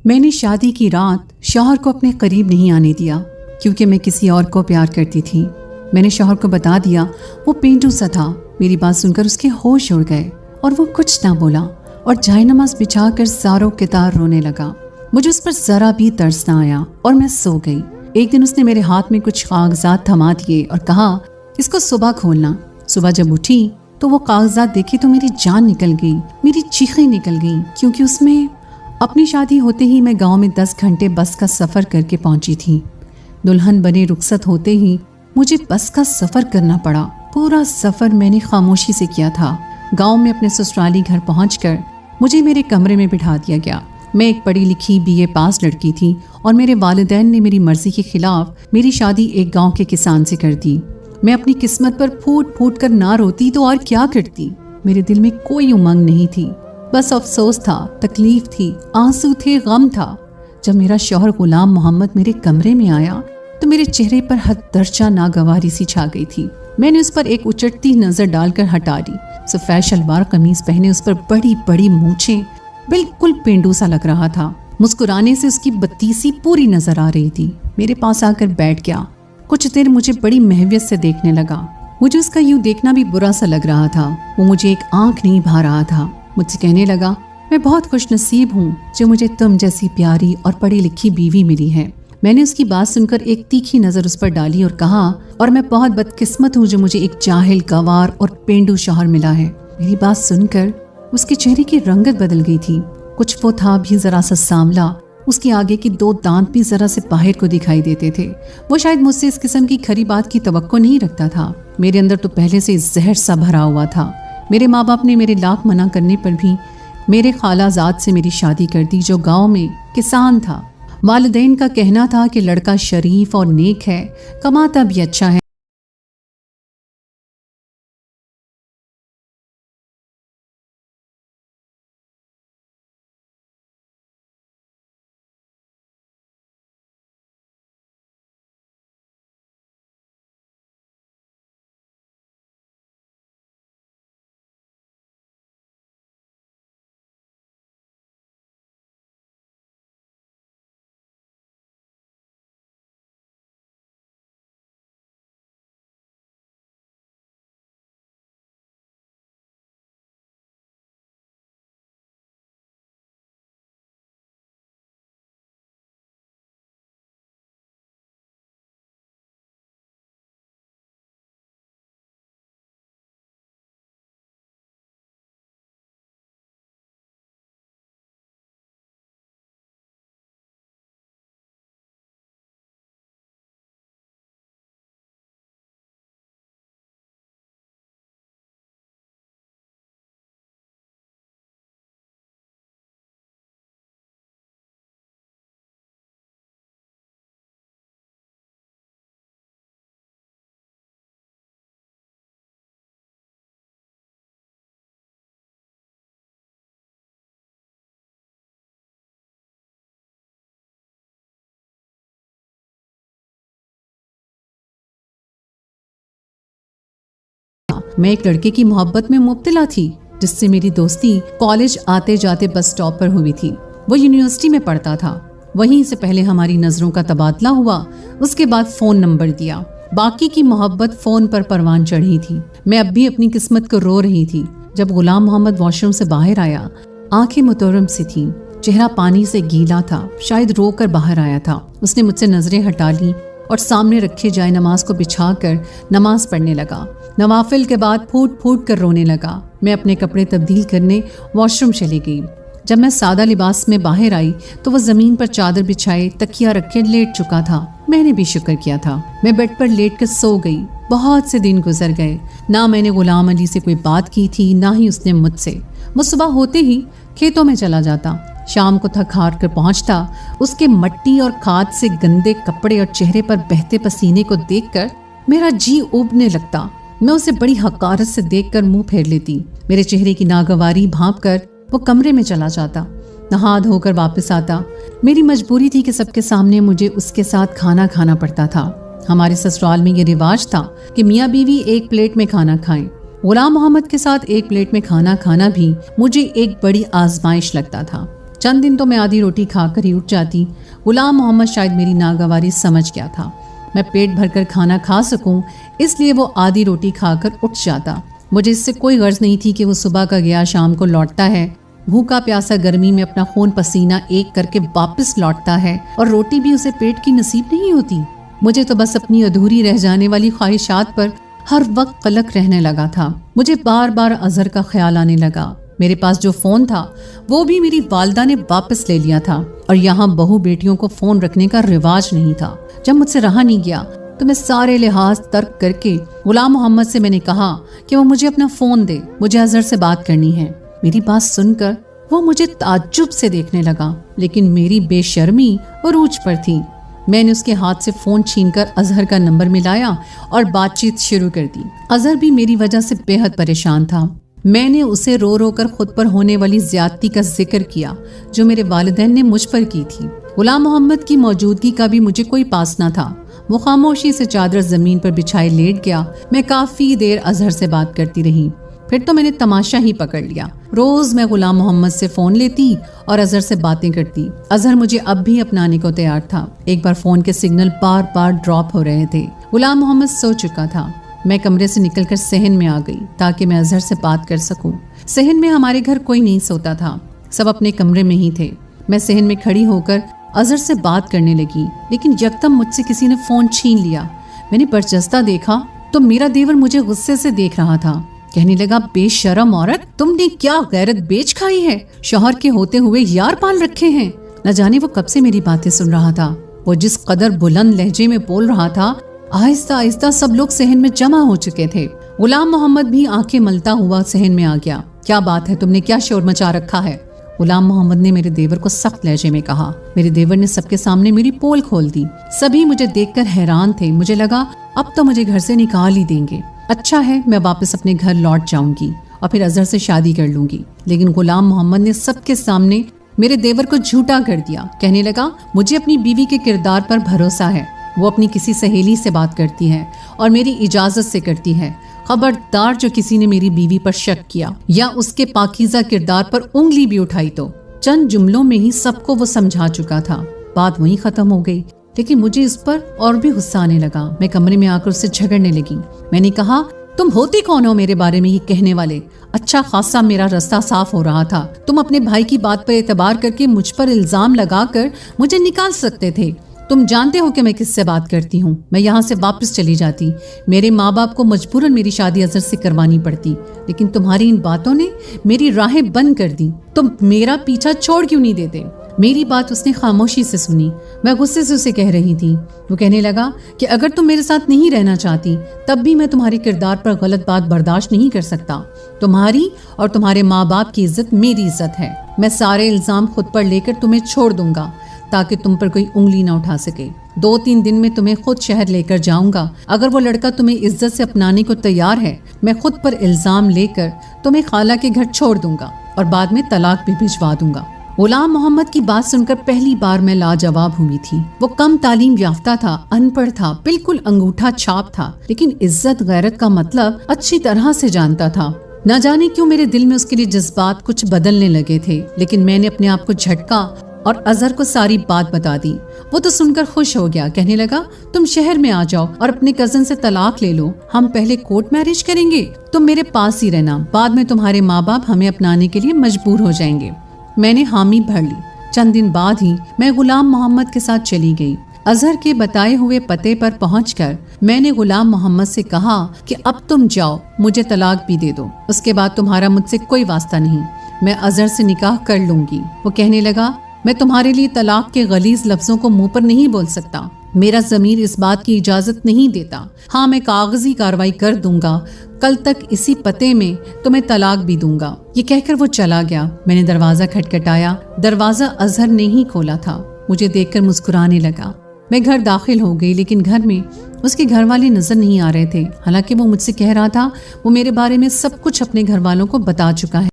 میں نے شادی کی رات شوہر کو اپنے قریب نہیں آنے دیا کیونکہ میں کسی اور کو پیار کرتی تھی۔ میں نے شوہر کو بتا دیا، وہ پینڈو سا تھا۔ میری بات سن کر اس کے ہوش اڑ گئے اور وہ کچھ نہ بولا اور جائے نماز بچھا کر زاروں کے تار رونے لگا۔ مجھے اس پر ذرا بھی ترس نہ آیا اور میں سو گئی۔ ایک دن اس نے میرے ہاتھ میں کچھ کاغذات تھما دیے اور کہا اس کو صبح کھولنا۔ صبح جب اٹھی تو وہ کاغذات دیکھے تو میری جان نکل گئی، میری چیخیں نکل گئیں، کیونکہ اس میں اپنی شادی ہوتے ہی میں گاؤں میں 10 گھنٹے بس کا سفر کر کے پہنچی تھی۔ دلہن بنے رخصت ہوتے ہی مجھے بس کا سفر کرنا پڑا۔ پورا سفر میں نے خاموشی سے کیا تھا۔ گاؤں میں اپنے سسرالی گھر پہنچ کر مجھے میرے کمرے میں بٹھا دیا گیا۔ میں ایک پڑھی لکھی BA پاس لڑکی تھی اور میرے والدین نے میری مرضی کے خلاف میری شادی ایک گاؤں کے کسان سے کر دی۔ میں اپنی قسمت پر پھوٹ پھوٹ کر نہ روتی تو اور کیا کرتی۔ میرے دل میں کوئی امنگ نہیں تھی، بس افسوس تھا، تکلیف تھی، آنسو تھے، غم تھا۔ جب میرا شوہر غلام محمد میرے کمرے میں آیا تو میرے چہرے پر حد درجہ ناگواری سی چھا گئی تھی۔ میں نے اس پر ایک اچٹتی نظر ڈال کر ہٹا دی۔ سفید شلوار قمیض پہنے، اس پر بڑی بڑی مونچھیں، بالکل پینڈو سا لگ رہا تھا۔ مسکرانے سے اس کی بتیسی پوری نظر آ رہی تھی۔ میرے پاس آ کر بیٹھ گیا۔ کچھ دیر مجھے بڑی محویت سے دیکھنے لگا۔ مجھے اس کا یوں دیکھنا بھی برا سا لگ رہا تھا۔ وہ مجھے ایک آنکھ نہیں بھا رہا تھا۔ مجھ سے کہنے لگا میں بہت خوش نصیب ہوں جو مجھے تم جیسی پیاری اور پڑھی لکھی بیوی ملی ہے۔ میں نے اس کی بات سن کر ایک تیکھی نظر اس پر ڈالی اور کہا اور میں بہت بدقسمت ہوں جو مجھے ایک جاہل، گوار اور پینڈو شوہر ملا ہے۔ میری بات سن کر اس کے چہرے کی رنگت بدل گئی تھی۔ کچھ وہ تھا بھی ذرا سا سانولا، اس کے آگے کی 2 دانت بھی ذرا سے باہر کو دکھائی دیتے تھے۔ وہ شاید مجھ سے اس قسم کی کھری بات کی توقع نہیں رکھتا تھا۔ میرے اندر تو پہلے سے زہر سا بھرا ہوا تھا۔ میرے ماں باپ نے میرے لاکھ منع کرنے پر بھی میرے خالہ زاد سے میری شادی کر دی جو گاؤں میں کسان تھا۔ والدین کا کہنا تھا کہ لڑکا شریف اور نیک ہے، کماتا بھی اچھا ہے۔ میں ایک لڑکے کی محبت میں مبتلا تھی جس سے میری دوستی کالج آتے جاتے بس سٹاپ پر ہوئی تھی۔ وہ یونیورسٹی میں پڑھتا تھا۔ وہیں سے پہلے ہماری نظروں کا تبادلہ ہوا، اس کے بعد فون نمبر دیا۔ باقی کی محبت فون پر پروان چڑھی تھی۔ میں اب بھی اپنی قسمت کو رو رہی تھی۔ جب غلام محمد واش روم سے باہر آیا، آنکھیں متورم سی تھیں، چہرہ پانی سے گیلا تھا، شاید رو کر باہر آیا تھا۔ اس نے مجھ سے نظریں ہٹا لی اور سامنے رکھے جائے نماز کو بچھا کر نماز پڑھنے لگا۔ نوافل کے بعد پھوٹ پھوٹ کر رونے لگا۔ میں اپنے کپڑے تبدیل کرنے واش روم چلی گئی۔ جب میں سادہ لباس میں باہر آئی تو وہ زمین پر چادر بچھائے تکیا رکھ کے لیٹ چکا تھا۔ میں نے بھی شکر کیا تھا۔ میں بیڈ پر لیٹ کر سو گئی۔ بہت سے دن گزر گئے، نہ میں نے غلام علی سے کوئی بات کی تھی، نہ ہی اس نے مجھ سے۔ وہ صبح ہوتے ہی کھیتوں میں چلا جاتا، شام کو تھک ہار کر پہنچتا۔ اس کے مٹی اور کھاد سے گندے کپڑے اور چہرے پر بہتے پسینے کو دیکھ کر میرا جی اوبنے لگتا۔ میں اسے بڑی حقارت سے دیکھ کر منہ پھیر لیتی۔ میرے چہرے کی ناگواری بھانپ کر وہ کمرے میں چلا جاتا، نہا دھو کر واپس آتا۔ میری مجبوری تھی کہ سب کے سامنے مجھے اس کے ساتھ کھانا کھانا پڑتا تھا۔ ہمارے سسرال میں یہ رواج تھا کہ میاں بیوی ایک پلیٹ میں کھانا کھائیں۔ غلام محمد کے ساتھ ایک پلیٹ میں کھانا کھانا بھی مجھے ایک بڑی آزمائش لگتا تھا۔ चंद दिन तो मैं आधी रोटी खाकर ही उठ जाती। गुलाम मोहम्मद शायद मेरी नागवारी समझ गया था। मैं पेट भरकर खाना खा सकूं, इसलिए वो आधी रोटी खाकर उठ जाता। मुझे इससे कोई गर्ज नहीं थी कि वो सुबह का गया शाम को लौटता है, भूखा प्यासा गर्मी में अपना खून पसीना एक करके वापस लौटता है, और रोटी भी उसे पेट की नसीब नहीं होती। मुझे तो बस अपनी अधूरी रह जाने वाली ख्वाहिशात पर हर वक्त कलक रहने लगा था। मुझे बार बार अजहर का ख्याल आने लगा। मेरे पास जो फोन था वो भी मेरी वालदा ने वापस ले लिया था, और यहाँ बहू बेटियों को फोन रखने का रिवाज नहीं था। जब मुझसे रहा नहीं गया तो मैं सारे लिहाज तर्क करके गुलाम मोहम्मद से मैंने कहा कि वो मुझे अपना फोन दे, मुझे अजहर से बात करनी है। मेरी बात सुनकर वो मुझे ताज्जुब से देखने लगा, लेकिन मेरी बेशर्मी उरूज पर थी। मैंने उसके हाथ से फोन छीनकर अजहर का नंबर मिलाया और बातचीत शुरू कर दी। अजहर भी मेरी वजह से बेहद परेशान था। मैंने उसे रो रो कर खुद पर होने वाली ज्यादती का जिक्र किया जो मेरे वालिदैन ने मुझ पर की थी। गुलाम मोहम्मद की मौजूदगी का भी मुझे कोई पास न था। वो खामोशी से चादर जमीन पर बिछाए लेट गया। मैं काफी देर अजहर से बात करती रही। फिर तो मैंने तमाशा ही पकड़ लिया। रोज मैं गुलाम मोहम्मद से फोन लेती और अजहर से बातें करती। अजहर मुझे अब भी अपनाने को तैयार था। एक बार फोन के सिग्नल बार बार ड्रॉप हो रहे थे। गुलाम मोहम्मद सो चुका था। मैं कमरे से निकलकर सहन में आ गई ताकि मैं अजहर से बात कर सकूं। सहन में हमारे घर कोई नहीं सोता था, सब अपने कमरे में ही थे। मैं सहन में खड़ी होकर अजहर से बात करने लगी, लेकिन यकदम मुझसे किसी ने फोन छीन लिया। मैंने बरजस्ता देखा तो मेरा देवर मुझे गुस्से से देख रहा था। कहने लगा, बेशरम औरत, तुमने क्या गैरत बेच खाई है? शौहर के होते हुए यार पाल रखे हैं। न जाने वो कब से मेरी बातें सुन रहा था। वो जिस कदर बुलंद लहजे में बोल रहा था, आहिस्ता आहिस्ता सब लोग सहन में जमा हो चुके थे। गुलाम मोहम्मद भी आंखें मलता हुआ सहन में आ गया। क्या बात है, तुमने क्या शोर मचा रखा है? गुलाम मोहम्मद ने मेरे देवर को सख्त लहजे में कहा। मेरे देवर ने सबके सामने मेरी पोल खोल दी। सभी मुझे देखकर हैरान थे। मुझे लगा अब तो मुझे घर से निकाल ही देंगे। अच्छा है, मैं वापस अपने घर लौट जाऊंगी और फिर अजहर से शादी कर लूंगी। लेकिन गुलाम मोहम्मद ने सबके सामने मेरे देवर को झूठा कर दिया। कहने लगा, मुझे अपनी बीवी के किरदार पर भरोसा है। वो अपनी किसी सहेली से बात करती है और मेरी इजाजत से करती है। खबरदार जो किसी ने मेरी बीवी पर शक किया या उसके पाकीज़ा किरदार पर उंगली भी उठाई तो। चंद जुमलों में ही सबको वो समझा चुका था। बात वहीं खत्म हो गई, लेकिन मुझे इस पर और भी गुस्सा आने लगा। मैं कमरे में आकर उससे झगड़ने लगी। मैंने कहा, तुम होती कौन हो मेरे बारे में ये कहने वाले? अच्छा खासा मेरा रास्ता साफ हो रहा था। तुम अपने भाई की बात पर एतबार करके मुझ पर इल्जाम लगाकर मुझे निकाल सकते थे। तुम जानते हो कि मैं किससे बात करती हूँ। मैं यहाँ से वापस चली जाती। मेरे माँ बाप को मजबूरन मेरी शादी अजहर से करवानी पड़ती, लेकिन तुम्हारी इन बातों ने मेरी राहें बंद कर दी। तुम मेरा पीछा छोड़ क्यों नहीं देते? मेरी बात उसने खामोशी से सुनी। मैं गुस्से से उसे कह रही थी। वो कहने लगा कि अगर तुम मेरे साथ नहीं रहना चाहती तब भी मैं तुम्हारे किरदार पर गलत बात बर्दाश्त नहीं कर सकता। तुम्हारी और तुम्हारे माँ बाप की इज्जत मेरी इज्जत है। मैं सारे इल्जाम खुद पर लेकर तुम्हें छोड़ दूंगा ताकि तुम पर कोई उंगली ना उठा सके। 2-3 दिन में तुम्हें खुद शहर लेकर जाऊंगा। अगर वो लड़का तुम्हें इज्जत से अपनाने को तैयार है, मैं खुद पर इल्जाम लेकर तुम्हें खाला के घर छोड़ दूंगा और बाद में तलाक भी भिजवा दूंगा। गुलाम मोहम्मद की बात सुनकर पहली बार मैं लाजवाब हुई थी। वो कम तालीम याफ्ता था, अनपढ़ था, बिल्कुल अंगूठा छाप था, लेकिन इज्जत गैरत का मतलब अच्छी तरह से जानता था। न जाने क्यों मेरे दिल में उसके लिए जज्बात कुछ बदलने लगे थे, लेकिन मैंने अपने आप को झटका और अजहर को सारी बात बता दी। वो तो सुनकर खुश हो गया। कहने लगा, तुम शहर में आ जाओ और अपने कजन से तलाक ले लो। हम पहले कोर्ट मैरिज करेंगे, तुम मेरे पास ही रहना। बाद में तुम्हारे माँ बाप हमें अपनाने के लिए मजबूर हो जाएंगे। मैंने हामी भर ली। चंद दिन बाद ही मैं गुलाम मोहम्मद के साथ चली गई। अजहर के बताए हुए पते पर पहुंचकर मैंने गुलाम मोहम्मद से कहा कि अब तुम जाओ, मुझे तलाक भी दे दो। उसके बाद तुम्हारा मुझसे कोई वास्ता नहीं। मैं अजहर से निकाह कर लूंगी। वो कहने लगा, मैं तुम्हारे लिए तलाक के गलीज लफ्जों को मुंह पर नहीं बोल सकता। मेरा ज़मीर इस बात की इजाजत नहीं देता। हाँ, मैं कागजी कार्रवाई कर दूंगा। कल तक इसी पते में तुम्हें तलाक भी दूंगा। ये कहकर वो चला गया। मैंने दरवाजा खटखटाया। दरवाजा अजहर ने ही खोला था। मुझे देखकर मुस्कुराने लगा। मैं घर दाखिल हो गई, लेकिन घर में उसके घर वाले नजर नहीं आ रहे थे। हालांकि वो मुझसे कह रहा था वो मेरे बारे में सब कुछ अपने घर वालों को बता चुका है।